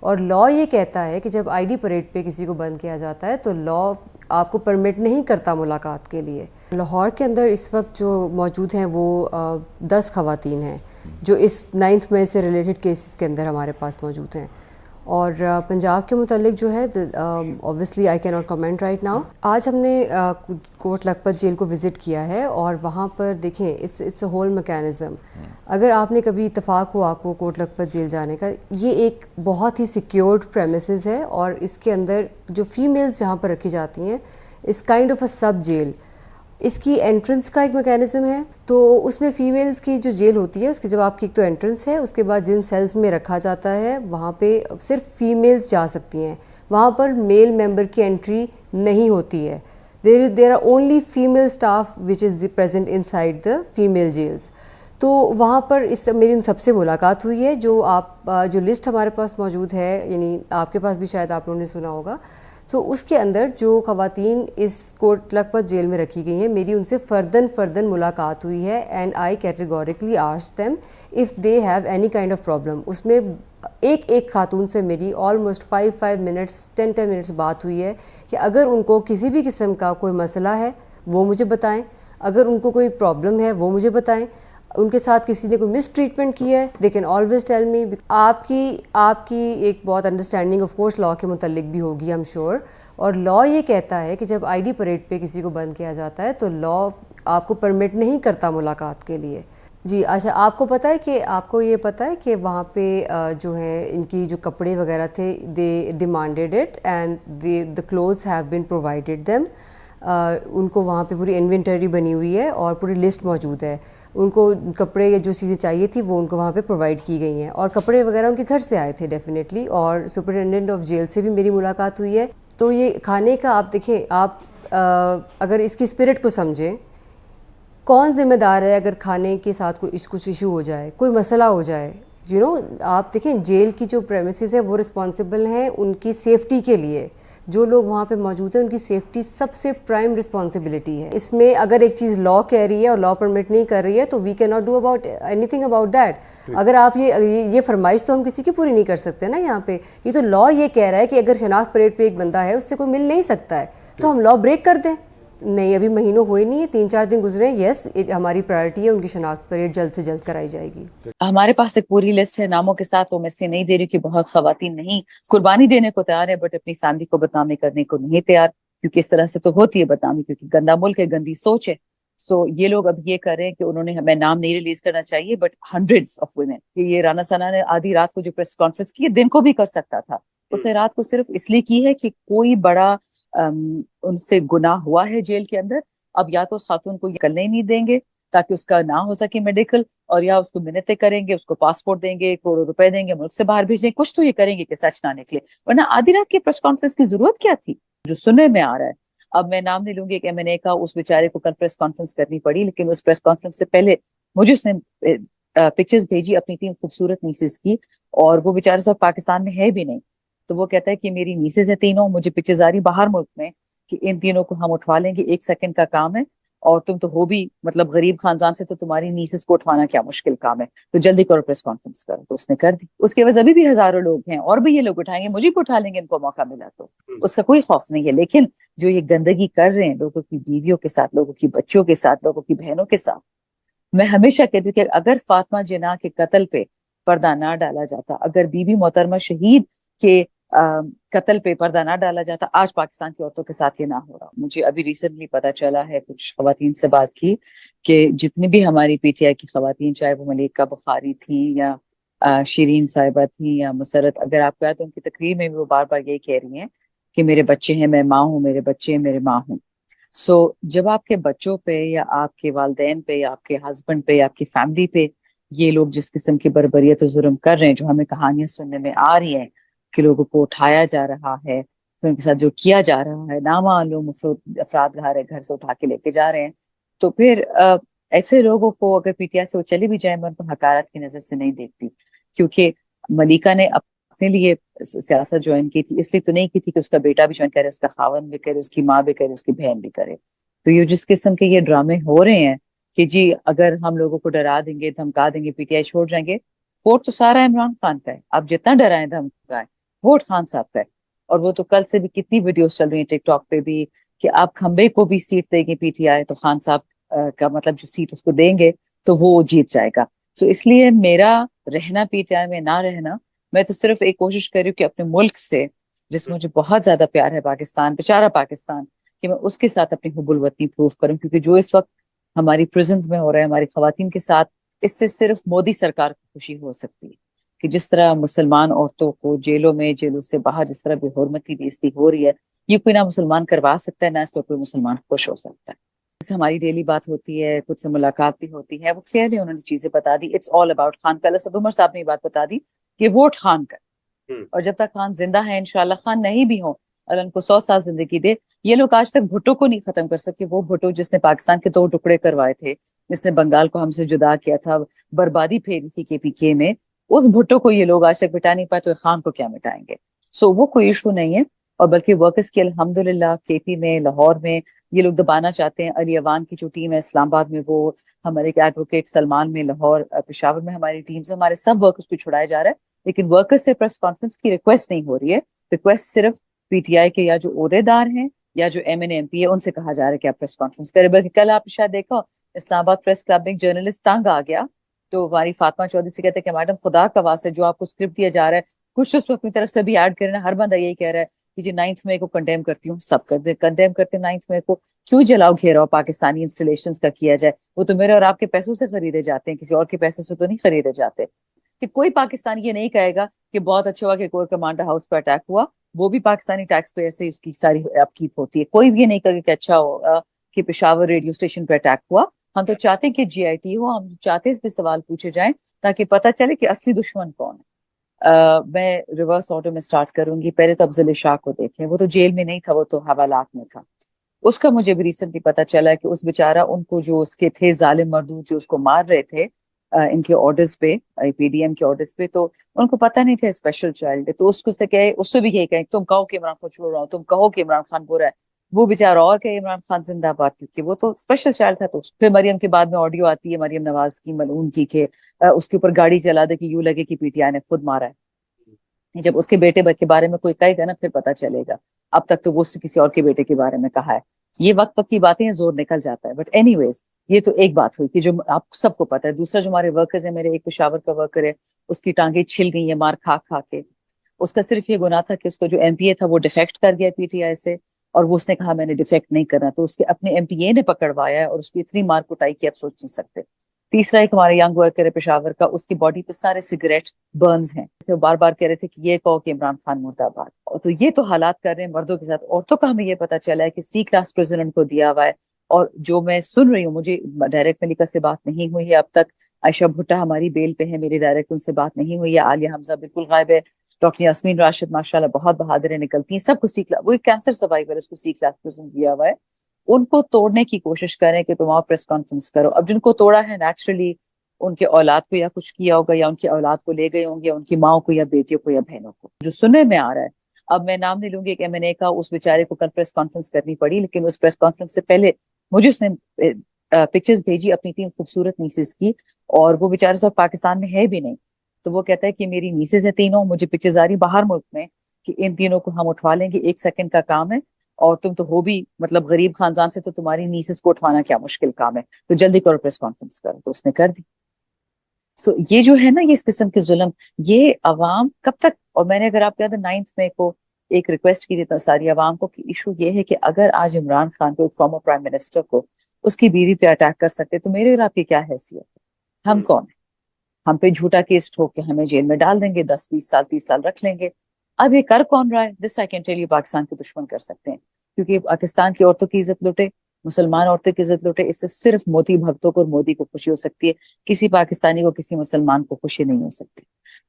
اور لا یہ کہتا ہے کہ جب آئی ڈی پریڈ پہ کسی کو بند کیا جاتا ہے تو لا آپ کو پرمٹ نہیں کرتا ملاقات کے لیے. لاہور کے اندر اس وقت جو موجود ہیں وہ 10 خواتین ہیں جو اس 9 مئی سے ریلیٹڈ کیسز کے اندر ہمارے پاس موجود ہیں. اور پنجاب کے متعلق جو ہے اوبویسلی آئی کی ناٹ کمنٹ رائٹ ناؤ. آج ہم نے کوٹ لکھپت جیل کو وزٹ کیا ہے اور وہاں پر دیکھیں اٹس اے ہول میکینزم. اگر آپ نے کبھی اتفاق ہو آپ کو کوٹ لکھپت جیل جانے کا, یہ ایک بہت ہی سیکیورڈ پریمیسز ہے اور اس کے اندر جو فیمیلز جہاں پر رکھی جاتی ہیں اس kind of a sub jail. اس کی انٹرنس کا ایک میکینزم ہے, تو اس میں فیمیلز کی جو جیل ہوتی ہے اس کی جب آپ کی ایک تو انٹرنس ہے, اس کے بعد جن سیلز میں رکھا جاتا ہے وہاں پہ صرف فیمیلز جا سکتی ہیں, وہاں پر میل ممبر کی انٹری نہیں ہوتی ہے. There are only female staff which is present inside the female jails. تو وہاں پر میری ان سب سے ملاقات ہوئی ہے. جو لسٹ ہمارے پاس موجود ہے, یعنی آپ کے پاس بھی شاید آپ لوگوں نے سنا ہوگا, تو اس کے اندر جو خواتین اس کوٹ لکھپت جیل میں رکھی گئی ہیں میری ان سے فردن ملاقات ہوئی ہے. And I categorically ask them if they have any kind of problem. اس میں ایک خاتون سے میری آلموسٹ 5 منٹس 10 منٹس بات ہوئی ہے کہ اگر ان کو کسی بھی قسم کا کوئی مسئلہ ہے وہ مجھے بتائیں, اگر ان کو کوئی پرابلم ہے وہ مجھے بتائیں, ان کے ساتھ کسی نے کوئی مس ٹریٹمنٹ کی ہے they can always tell me. آپ کی ایک بہت انڈرسٹینڈنگ آف کورس لا کے متعلق بھی ہوگی ایم شیور. اور لا یہ کہتا ہے کہ جب آئی ڈی پریڈ پہ کسی کو بند کیا جاتا ہے تو لا آپ کو پرمٹ نہیں کرتا ملاقات کے لیے. جی اچھا, آپ کو پتہ ہے کہ آپ کو یہ پتہ ہے کہ وہاں پہ جو ہے ان کی جو کپڑے وغیرہ تھے they demanded it and the clothes have been provided them. ان کو وہاں پہ پوری انوینٹری بنی ہوئی ہے اور پوری لسٹ موجود ہے. ان کو کپڑے یا جو چیزیں چاہیے تھی وہ ان کو وہاں پہ پرووائڈ کی گئی ہیں, اور کپڑے وغیرہ ان کے گھر سے آئے تھے ڈیفینیٹلی. اور سپرنٹینڈنٹ آف جیل سے بھی میری ملاقات ہوئی ہے. تو یہ کھانے کا آپ دیکھیں, آپ اگر اس کی اسپرٹ کو سمجھیں, کون ذمہ دار ہے اگر کھانے کے ساتھ کچھ ایشو ہو جائے, کوئی مسئلہ ہو جائے, آپ دیکھیں جیل کی جو پریمیسز ہے وہ رسپانسبل ہیں ان کی سیفٹی کے لیے. جو لوگ وہاں پہ موجود ہیں ان کی سیفٹی سب سے پرائم رسپانسبلٹی ہے. اس میں اگر ایک چیز لا کہہ رہی ہے اور لا پرمٹ نہیں کر رہی ہے تو وی کی not do about any thing about that. اگر آپ یہ فرمائش تو ہم کسی کی پوری نہیں کر سکتے نا یہاں پہ. یہ تو لا یہ کہہ رہا ہے کہ اگر شناخت پریڈ پہ ایک بندہ ہے اس سے کوئی مل نہیں سکتا ہے تو ہم لا بریک کر دیں. نہیں, ابھی مہینوں ہوئے نہیں ہے, 3-4 دن گزرے ہیں. یس ہماری پرائرٹی ہے ان کی شناخت پریڈ جلد سے جلد کرائی جائے گی. ہمارے پاس ایک پوری لسٹ ہے ناموں کے ساتھ, وہ میں سے نہیں دے رہی کہ بہت خواتین نہیں قربانی دینے کو تیار ہے بٹ اپنی فیملی کو بدنامی کرنے کو نہیں تیار, کیونکہ اس طرح سے تو ہوتی ہے بدنامی, کیونکہ گندا ملک ہے, گندی سوچ ہے. سو یہ لوگ اب یہ کر رہے ہیں کہ انہوں نے, ہمیں نام نہیں ریلیز کرنا چاہیے بٹ ہنڈریڈز آف ویمن, کہ یہ رانا ثنا نے آدھی رات کو جو پریس کانفرنس کی دن کو بھی کر سکتا تھا, اس نے رات کو صرف اس لیے کی ہے کہ کوئی بڑا ان سے گناہ ہوا ہے جیل کے اندر. اب یا تو اس خاتون کو نکلنے ہی نہیں دیں گے تاکہ اس کا نہ ہو سکے میڈیکل, اور یا اس کو منتیں کریں گے, اس کو پاسپورٹ دیں گے, کروڑوں روپے دیں گے, ملک سے باہر بھیجیں, کچھ تو یہ کریں گے کہ سچ نہ نکلے. ورنہ آدھی رات کی پریس کانفرنس کی ضرورت کیا تھی جو سننے میں آ رہا ہے. اب میں نام نہیں لوں گی کہ M&A کا, اس بیچارے کو کل پریس کانفرنس کرنی پڑی, لیکن اس پریس کانفرنس سے پہلے مجھے اس نے پکچرز بھیجی اپنی 3 خوبصورت نیسز کی, اور وہ بیچارے سب پاکستان میں ہے بھی نہیں. تو وہ کہتا ہے کہ میری نیسز ہیں تینوں, مجھے پکچرز آ رہی باہر ملک میں کہ ان تینوں کو ہم اٹھوا لیں گے, 1 سیکنڈ کا کام ہے, اور تم تو ہو بھی مطلب غریب خاندان سے, تو تمہاری نیسز کو اٹھوانا کیا مشکل کام ہے, تو جلدی کرو پریس کانفرنس کرو. تو اس نے کر دی. اس کے بعد ابھی بھی ہزاروں لوگ ہیں اور بھی یہ لوگ اٹھائیں گے, مجھے بھی اٹھا لیں گے ان کو موقع ملا تو, اس کا کوئی خوف نہیں ہے. لیکن جو یہ گندگی کر رہے ہیں لوگوں کی بیویوں کے ساتھ, لوگوں کی بچوں کے ساتھ, لوگوں کی بہنوں کے ساتھ, میں ہمیشہ کہتی ہوں کہ اگر فاطمہ جناح کے قتل پہ پردہ نہ ڈالا جاتا, اگر بی بی محترمہ شہید کے قتل پہ پردہ نہ ڈالا جاتا, آج پاکستان کی عورتوں کے ساتھ یہ نہ ہو رہا. مجھے ابھی ریسنٹلی پتا چلا ہے, کچھ خواتین سے بات کی, کہ جتنی بھی ہماری پی ٹی آئی کی خواتین, چاہے وہ ملیکہ بخاری تھیں یا شیرین صاحبہ تھیں یا مسرت, اگر آپ کو یاد, ان کی تقریر میں بھی وہ بار بار یہی کہہ رہی ہیں کہ میرے بچے ہیں, میں ماں ہوں, میرے بچے ہیں, میرے ماں ہوں. سو جب آپ کے بچوں پہ یا آپ کے والدین پہ یا آپ کے ہسبینڈ پہ یا آپ کی فیملی پہ یہ لوگ جس قسم کی بربریت و ظلم کر رہے ہیں, جو ہمیں کہانیاں سننے میں آ رہی ہیں کہ لوگوں کو اٹھایا جا رہا ہے, پھر ان کے ساتھ جو کیا جا رہا ہے, نامعلوم افراد گھر سے اٹھا کے لے کے جا رہے ہیں, تو پھر ایسے لوگوں کو اگر پی ٹی آئی سے وہ چلی بھی جائیں, میں ان کو حقارت کی نظر سے نہیں دیکھتی. کیونکہ ملیکہ نے اپنے لیے سیاست جوائن کی تھی, اس لیے تو نہیں کی تھی کہ اس کا بیٹا بھی جوائن کرے, اس کا خاوند بھی کرے, اس کی ماں بھی کرے, اس کی بہن بھی کرے. تو یہ جس قسم کے یہ ڈرامے ہو رہے ہیں کہ جی اگر ہم لوگوں کو ڈرا دیں گے, دھمکا دیں گے, پی ٹی آئی چھوڑ جائیں گے, ووٹ تو سارا عمران خان کا ہے, آپ جتنا ڈرائیں دھمکائیں, ووٹ خان صاحب کا ہے. اور وہ تو کل سے بھی کتنی ویڈیوز چل رہی ہیں ٹک ٹاک پہ بھی کہ آپ کھمبے کو بھی سیٹ دیں گے پی ٹی آئی تو خان صاحب کا مطلب جو سیٹ اس کو دیں گے تو وہ جیت جائے گا. سو اس لیے میرا رہنا پی ٹی آئی میں نہ رہنا، میں تو صرف ایک کوشش کر رہی ہوں کہ اپنے ملک سے جس میں مجھے بہت زیادہ پیار ہے، پاکستان، بیچارہ پاکستان، کہ میں اس کے ساتھ اپنی حب الوطنی پروف کروں. کیونکہ جو اس وقت ہماری پرزنز میں ہو رہا ہے ہماری خواتین کے ساتھ، اس سے صرف مودی سرکار کو خوشی ہو سکتی ہے. کہ جس طرح مسلمان عورتوں کو جیلوں میں، جیلوں سے باہر جس طرح بے حرمتی بےعزتی ہو رہی ہے، یہ کوئی نہ مسلمان کروا سکتا ہے، نہ اس پہ کوئی مسلمان خوش ہو سکتا ہے. جیسے ہماری ڈیلی بات ہوتی ہے، کچھ سے ملاقات بھی ہوتی ہے، وہ کلیئرلی انہوں نے چیزیں بتا دی. It's all about Khan. کل اسد عمر صاحب نے یہ بات بتا دی کہ ووٹ خان کا، اور جب تک خان زندہ ہے انشاءاللہ، خان نہیں بھی ہوں اور ان کو 100 سال زندگی دے، یہ لوگ آج تک بھٹو کو نہیں ختم کر سکے. وہ بھٹو جس نے پاکستان کے 2 ٹکڑے کوائے تھے، جس نے بنگال کو ہم سے جدا کیا تھا، بربادی پھیری تھی کے پی کے میں، اس بھٹو کو یہ لوگ آج تک مٹا نہیں پائے، تو خان کو کیا مٹائیں گے؟ سو وہ کوئی ایشو نہیں ہے. اور بلکہ ورکرز کی الحمدللہ کے پی میں، لاہور میں یہ لوگ دبانا چاہتے ہیں. علی اوان کی جو ٹیم ہے اسلام آباد میں، وہ ہمارے ایڈوکیٹ سلمان میں، لاہور، پشاور میں ہماری ٹیمز، ہمارے سب ورکرز کو چھڑایا جا رہا ہے. لیکن ورکرز سے پریس کانفرنس کی ریکویسٹ نہیں ہو رہی ہے. ریکویسٹ صرف پی ٹی آئی کے یا جو عہدے دار ہیں یا جو ایم این ایم پی ہے ان سے کہا جا رہا ہے کہ آپ پریس کانفرنس کریں. بلکہ کل آپ نے شاید دیکھا اسلام آباد پریس کلب میں ایک جرنلسٹ تنگ آ گیا، تو ہماری فاطمہ چودھری سے کہتے ہیں کہ میڈم خدا کا واسطہ جو آپ کو اسکرپٹ دیا جا رہا ہے کچھ اس کو اپنی طرف سے بھی ایڈ کرنا. ہر بندہ یہی کہہ رہا ہے کہ جی 9 مئی کو کنڈیم کرتی ہوں. سب کنڈیم کرتے 9 مئی کو. کیوں جلاؤ گھیراؤ پاکستانی انسٹالیشنز کا کیا جائے؟ وہ تو میرے اور آپ کے پیسوں سے خریدے جاتے ہیں، کسی اور کے پیسے سے تو نہیں خریدے جاتے. کہ کوئی پاکستانی یہ نہیں کہے گا کہ بہت اچھا ہوا کہ کور کمانڈر ہاؤس پہ اٹیک ہوا، وہ بھی پاکستانی ٹیکس پیئر سے اس کی ساری اپ کیپ ہوتی ہے. کوئی بھی یہ نہیں کہے گا کہ اچھا ہوگا کہ پشاور ریڈیو اسٹیشن پہ اٹیک ہوا. ہم تو چاہتے ہیں کہ جی آئی ٹی ہو، ہم چاہتے ہیں اس پہ سوال پوچھے جائیں تاکہ پتہ چلے کہ اصلی دشمن کون ہے. میں ریورس آرڈر میں سٹارٹ کروں گی. پہلے تو افضل شاہ کو دیکھیں، وہ تو جیل میں نہیں تھا، وہ تو حوالات میں تھا. اس کا مجھے بھی ریسنٹلی پتا چلا کہ اس بیچارہ ان کو جو اس کے تھے ظالم مردود جو اس کو مار رہے تھے ان کے آرڈرز پہ، پی ڈی ایم کے آرڈرز پہ، تو ان کو پتہ نہیں تھا اسپیشل چائلڈ ہے. تو اس کو سے کہے، اس سے بھی یہی کہیں تم کہو کہ عمران خان چھوڑ رہا ہوں، تم کہو کہ عمران خان برا ہے. وہ بیچارہ اور کہ عمران خان زندہ باد، کیونکہ وہ تو اسپیشل چائلڈ تھا. تو پھر مریم کے بعد میں آڈیو آتی ہے مریم نواز کی ملعون کی کہ اس کے اوپر گاڑی چلا دے کہ یوں لگے کہ پی ٹی آئی نے خود مارا ہے. جب اس کے بیٹے کے بارے میں کوئی کہے گا نا پھر پتا چلے گا. اب تک تو وہ اس نے کسی اور کے بیٹے کے بارے میں کہا ہے. یہ وقت وقت کی باتیں ہیں، زور نکل جاتا ہے. بٹ اینی ویز یہ تو ایک بات ہوئی کہ جو آپ سب کو پتا ہے. دوسرا جو ہمارے ورکرز ہیں، میرے ایک پشاور کا ورکر ہے، اس کی ٹانگیں چھل گئی ہیں مار کھا کھا کے. اس کا صرف یہ گناہ تھا کہ اس کو جو ایم پی اے تھا وہ ڈیفیکٹ کر گیا پی ٹی آئی سے، اور وہ اس نے کہا میں نے ڈیفیکٹ نہیں کرنا، تو اس کے اپنے ایم پی اے نے پکڑوایا ہے اور اس کو اتنی مار کٹائی کی آپ سوچ نہیں سکتے. تیسرا ایک ہمارے ینگ ورکر ہے پشاور کا، اس کی باڈی پہ سارے سگریٹ برنز ہیں. وہ بار بار کہہ رہے تھے کہ یہ کہو کہ عمران خان مرد آباد. تو یہ تو حالات کر رہے ہیں مردوں کے ساتھ. عورتوں کا ہمیں یہ پتا چلا ہے کہ سی کلاس پریزیڈنٹ کو دیا ہوا ہے. اور جو میں سن رہی ہوں، مجھے ڈائریکٹ ملکہ سے بات نہیں ہوئی ہے اب تک. عائشہ بھٹا ہماری بیل پہ ہے، میری ڈائریکٹ ان سے بات نہیں ہوئی ہے. عالیہ حمزہ بالکل غائب ہے. ڈاکٹر یاسمین راشد ماشاءاللہ بہت بہادر نکلتی ہیں. سب کو سی کلاس، وہ ایک کینسر سروائیور ہے، اس کو سی کلاس پریزیڈنٹ دیا ہوا ہے. ان کو توڑنے کی کوشش کریں کہ تم آؤ پریس کانفرنس کرو. اب جن کو توڑا ہے نیچرلی ان کے اولاد کو یا کچھ کیا ہوگا، یا ان کی اولاد کو لے گئے ہوں گے، یا ان کی ماں کو یا بیٹیوں کو یا بہنوں کو. جو سننے میں آ رہا ہے، اب میں نام نہیں لوں گی، ایک ایم این اے کا، اس بیچارے کو کل پریس کانفرنس کرنی پڑی. لیکن اس پریس کانفرنس سے پہلے مجھے اس نے پکچرز بھیجی اپنی 3 خوبصورت نیسز کی، اور وہ بیچارے سب پاکستان میں ہے بھی نہیں. تو وہ کہتا ہے کہ میری نیسز ہیں تینوں، مجھے پکچرز آ رہی باہر ملک میں کہ ان تینوں کو ہم اٹھوا لیں گے، 1 سیکنڈ کا کام ہے. اور تم تو ہو بھی مطلب غریب خاندان سے، تو تمہاری نیسز کو اٹھوانا کیا مشکل کام ہے، تو جلدی کرو پریس کانفرنس کرو. تو اس نے کر دی. سو یہ جو ہے نا، یہ اس قسم کے ظلم، یہ عوام کب تک. اور میں نے اگر آپ یاد ہے 9 مئی کو ایک ریکویسٹ کی تھی ساری عوام کو کہ ایشو یہ ہے کہ اگر آج عمران خان کو، ایک فارمر پرائم منسٹر کو، اس کی بیوی پہ اٹیک کر سکتے تو میرے اور آپ کی کیا حیثیت ہے؟ ہم کون ہیں؟ ہم پہ جھوٹا کیس ٹھوک کے ہمیں جیل میں ڈال دیں گے، 10 20 سال 30 سال رکھ لیں گے. اب یہ کر کون رہا ہے؟ This I can tell you, Pakistan کے دشمن کر سکتے ہیں. کیونکہ پاکستان کی عورتوں کی عزت لوٹے، مسلمان عورتوں کی عزت لوٹے، اس سے صرف مودی بھگتوں کو اور مودی کو خوشی ہو سکتی ہے. کسی پاکستانی کو، کسی مسلمان کو خوشی نہیں ہو سکتی.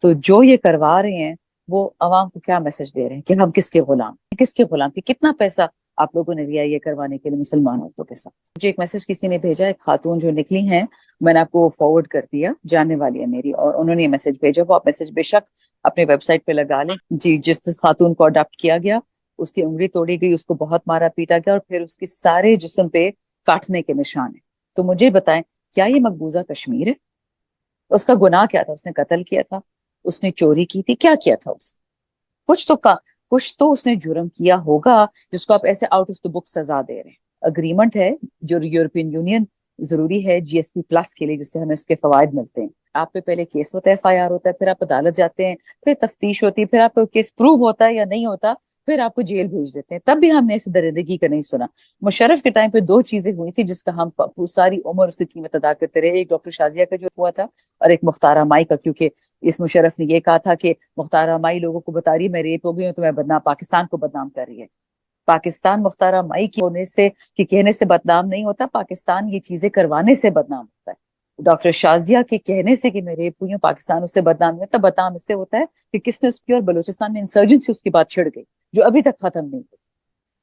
تو جو یہ کروا رہے ہیں وہ عوام کو کیا میسج دے رہے ہیں کہ ہم کس کے غلام، کس کے غلام، کہ کتنا پیسہ آپ لوگوں نے لیا یہ کروانے کے لیے مسلمان عورتوں کے ساتھ. مجھے ایک میسج کسی نے بھیجا، ایک خاتون جو نکلی ہیں، میں نے آپ کو فارورڈ کر دیا، جاننے والی ہے میری، اور انہوں نے یہ میسج بھیجا. وہ آپ میسج بے شک اپنے ویب سائٹ پہ لگا لیں. جی، جس خاتون کو اڈاپٹ کیا گیا اس کی انگلی توڑی گئی، اس کو بہت مارا پیٹا گیا، اور پھر اس کے سارے جسم پہ کاٹنے کے نشان ہیں. تو مجھے بتائیں کیا یہ مقبوضہ کشمیر ہے؟ اس کا گناہ کیا تھا؟ اس نے قتل کیا تھا، اس نے چوری کی تھی، کیا کیا تھا اس نے؟ کچھ تو اس نے جرم کیا ہوگا جس کو آپ ایسے آؤٹ آف دا بک سزا دے رہے ہیں. اگریمنٹ ہے جو یورپین یونین ضروری ہے جی ایس پی پلس کے لیے جس سے ہمیں اس کے فوائد ملتے ہیں. آپ پہ پہلے کیس ہوتا ہے, ایف آئی آر ہوتا ہے, پھر آپ عدالت جاتے ہیں, پھر تفتیش ہوتی ہے, پھر آپ کو کیس پروو ہوتا ہے یا نہیں ہوتا, پھر آپ کو جیل بھیج دیتے ہیں. تب بھی ہم نے اس درندگی کا نہیں سنا. مشرف کے ٹائم پہ 2 چیزیں ہوئی تھی جس کا ہم ساری عمر اس کی قیمت ادا کرتے رہے. ایک ڈاکٹر شازیہ کا جو ہوا تھا اور ایک مختار مائی کا, کیونکہ اس مشرف نے یہ کہا تھا کہ مختار مائی لوگوں کو بتا رہی ہے میں ریپ ہو گئی ہوں تو میں بدنام, پاکستان کو بدنام کر رہی ہے. پاکستان مختار مائی کے ہونے سے کہ کہنے سے بدنام نہیں ہوتا, پاکستان یہ چیزیں کروانے سے بدنام ہوتا ہے. ڈاکٹر شازیہ کے کہنے سے کہ میں ریپ ہوئی ہوں پاکستان اس سے بدنام نہیں ہوتا, بدنام اس سے ہوتا ہے کہ کس نے اس کی اور بلوچستان میں انسرجنسی اس کی بات چھڑ گئی جو ابھی تک ختم نہیں ہوئی.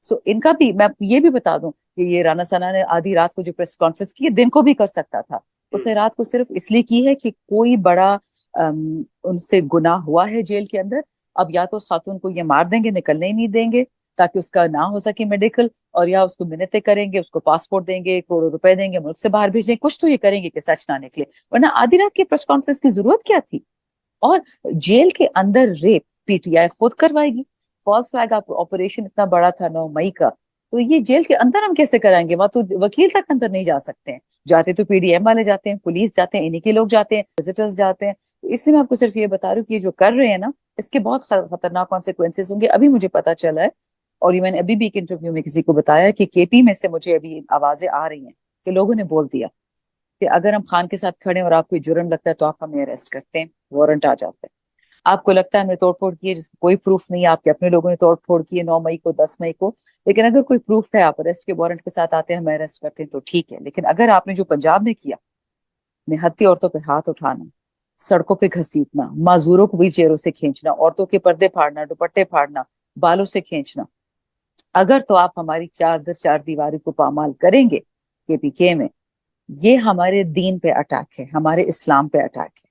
سو ان کا بھی میں یہ بھی بتا دوں کہ یہ رانا ثنا نے آدھی رات کو جو پریس کانفرنس کی دن کو بھی کر سکتا تھا. اس نے رات کو صرف اس لیے کی ہے کہ کوئی بڑا ان سے گناہ ہوا ہے جیل کے اندر, اب یا تو اس خاتون کو یہ مار دیں گے, نکلنے ہی نہیں دیں گے تاکہ اس کا نہ ہو سکے میڈیکل, اور یا اس کو منتیں کریں گے, اس کو پاسپورٹ دیں گے, کروڑوں روپے دیں گے, ملک سے باہر بھیجیں, کچھ تو یہ کریں گے کہ سچ نہ نکلے. ورنہ آدھی رات کی پریس کانفرنس کی ضرورت کیا تھی؟ اور جیل کے اندر ریپ پی ٹی آئی خود کروائے گی. فالس فلیگ آپریشن اتنا بڑا تھا 9 مئی کا, تو یہ جیل کے اندر ہم کیسے کرائیں گے؟ وہاں تو وکیل تک اندر نہیں جا سکتے ہیں. جاتے تو پی ڈی ایم والے جاتے ہیں, پولیس جاتے ہیں, انہی کے لوگ جاتے ہیں, وزٹرز جاتے ہیں. اس لیے میں آپ کو صرف یہ بتا رہی ہوں کہ یہ جو کر رہے ہیں نا اس کے بہت خطرناک کانسیکوینسز ہوں گے. ابھی مجھے پتا چلا ہے, اور یہ میں نے ابھی بھی ایک انٹرویو میں کسی کو بتایا کہ کے پی میں سے مجھے ابھی آوازیں آ رہی ہیں کہ لوگوں نے بول دیا کہ اگر ہم خان کے ساتھ کھڑے ہیں اور آپ کو جرم لگتا ہے تو آپ ہمیں اریسٹ کرتے ہیں, وارنٹ آ جاتا ہے. آپ کو لگتا ہے ہم نے توڑ پھوڑ کی ہے جس کا کوئی پروف نہیں ہے, آپ کے اپنے لوگوں نے توڑ پھوڑ کی ہے 9 مئی کو 10 مئی کو, لیکن اگر کوئی پروف ہے آپ اریسٹ کے وارنٹ کے ساتھ آتے ہیں, ہمیں اریسٹ کرتے ہیں تو ٹھیک ہے. لیکن اگر آپ نے جو پنجاب میں کیا, نہتی عورتوں پہ ہاتھ اٹھانا, سڑکوں پہ گھسیٹنا, معذوروں کو ویل چیئروں سے کھینچنا, عورتوں کے پردے پھاڑنا, دوپٹے پھاڑنا, بالوں سے کھینچنا, اگر تو آپ ہماری 4 چار دیواری کو پامال کریں گے کے پی کے میں, یہ ہمارے دین پہ اٹیک ہے, ہمارے اسلام پہ اٹیک ہے.